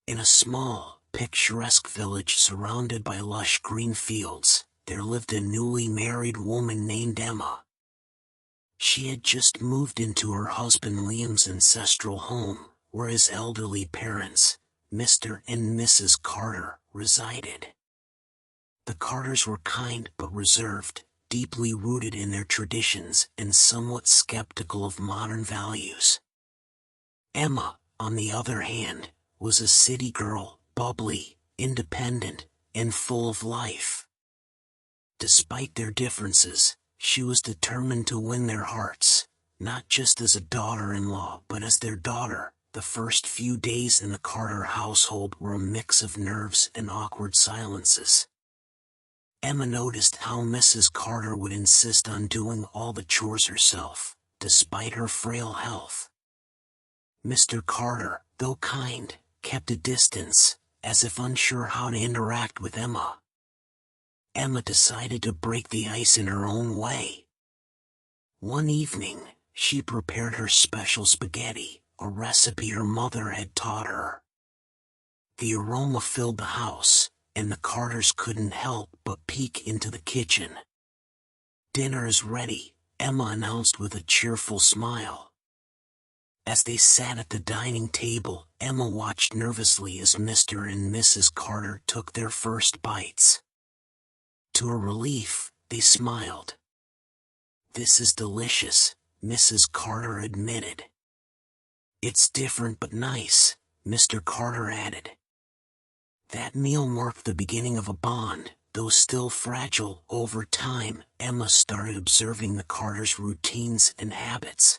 In a small, picturesque village surrounded by lush green fields, there lived a newly married woman named Emma. She had just moved into her husband Liam's ancestral home, where his elderly parents, Mr. and Mrs. Carter, resided. The Carters were kind but reserved, deeply rooted in their traditions and somewhat skeptical of modern values. Emma, on the other hand, was a city girl, bubbly, independent, and full of life. Despite their differences, she was determined to win their hearts, not just as a daughter-in-law but as their daughter. The first few days in the Carter household were a mix of nerves and awkward silences. Emma noticed how Mrs. Carter would insist on doing all the chores herself, despite her frail health. Mr. Carter, though kind, kept a distance, as if unsure how to interact with Emma. Emma decided to break the ice in her own way. One evening, she prepared her special spaghetti, a recipe her mother had taught her. The aroma filled the house, and the Carters couldn't help but peek into the kitchen. "Dinner is ready," Emma announced with a cheerful smile. As they sat at the dining table, Emma watched nervously as Mr. and Mrs. Carter took their first bites. To her relief, they smiled. "This is delicious," Mrs. Carter admitted. "It's different but nice," Mr. Carter added. That meal marked the beginning of a bond, though still fragile. Over time, Emma started observing the Carters' routines and habits.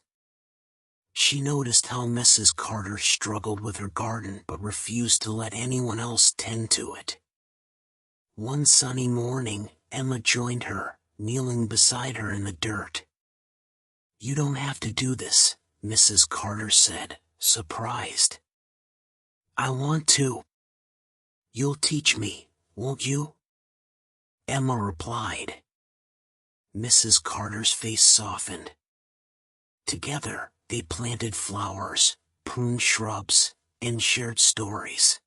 She noticed how Mrs. Carter struggled with her garden but refused to let anyone else tend to it. One sunny morning, Emma joined her, kneeling beside her in the dirt. "You don't have to do this," Mrs. Carter said, surprised. "I want to." "You'll teach me, won't you?" Emma replied. Mrs. Carter's face softened. Together, they planted flowers, pruned shrubs, and shared stories.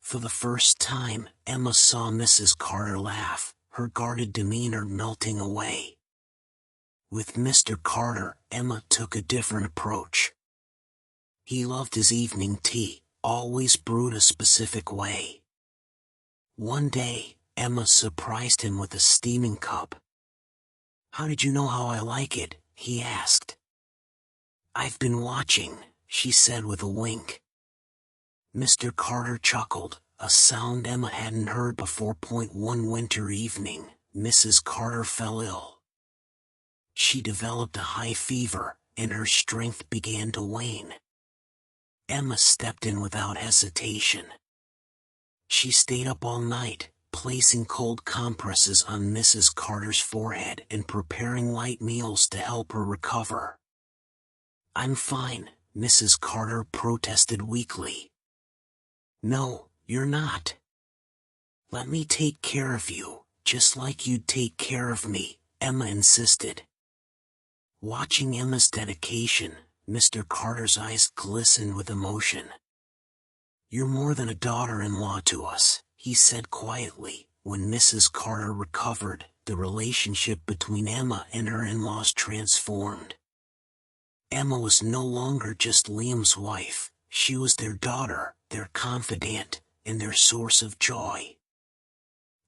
For the first time, Emma saw Mrs. Carter laugh, her guarded demeanor melting away. With Mr. Carter, Emma took a different approach. He loved his evening tea, always brewed a specific way. One day, Emma surprised him with a steaming cup. "How did you know how I like it?" he asked. "I've been watching," she said with a wink. Mr. Carter chuckled, a sound Emma hadn't heard before. One winter evening, Mrs. Carter fell ill. She developed a high fever, and her strength began to wane. Emma stepped in without hesitation. She stayed up all night, placing cold compresses on Mrs. Carter's forehead and preparing light meals to help her recover. "I'm fine," Mrs. Carter protested weakly. "No, you're not. Let me take care of you, just like you'd take care of me," Emma insisted. Watching Emma's dedication, Mr. Carter's eyes glistened with emotion. "You're more than a daughter-in-law to us," he said quietly. When Mrs. Carter recovered, the relationship between Emma and her in-laws transformed. Emma was no longer just Liam's wife, she was their daughter, their confidant, and their source of joy.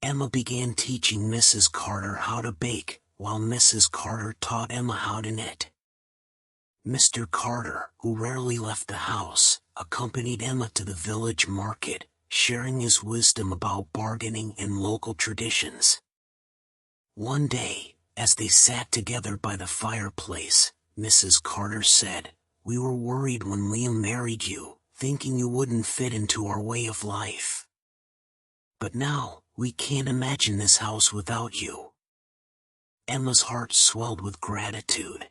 Emma began teaching Mrs. Carter how to bake, while Mrs. Carter taught Emma how to knit. Mr. Carter, who rarely left the house, accompanied Emma to the village market, sharing his wisdom about bargaining and local traditions. One day, as they sat together by the fireplace, Mrs. Carter said, "We were worried when Liam married you, thinking you wouldn't fit into our way of life. But now, we can't imagine this house without you." Emma's heart swelled with gratitude.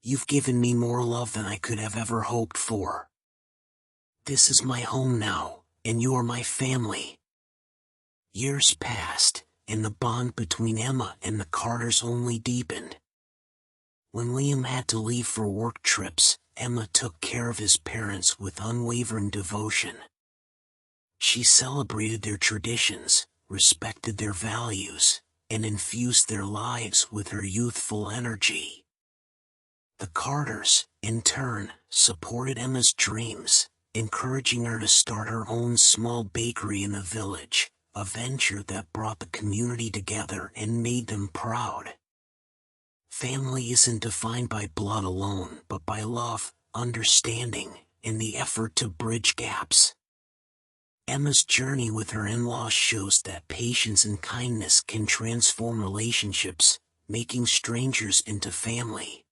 "You've given me more love than I could have ever hoped for. This is my home now, and you are my family." Years passed, and the bond between Emma and the Carters only deepened. When Liam had to leave for work trips, Emma took care of his parents with unwavering devotion. She celebrated their traditions, respected their values, and infused their lives with her youthful energy. The Carters, in turn, supported Emma's dreams, encouraging her to start her own small bakery in the village, a venture that brought the community together and made them proud. Family isn't defined by blood alone, but by love, understanding, and the effort to bridge gaps. Emma's journey with her in-laws shows that patience and kindness can transform relationships, making strangers into family.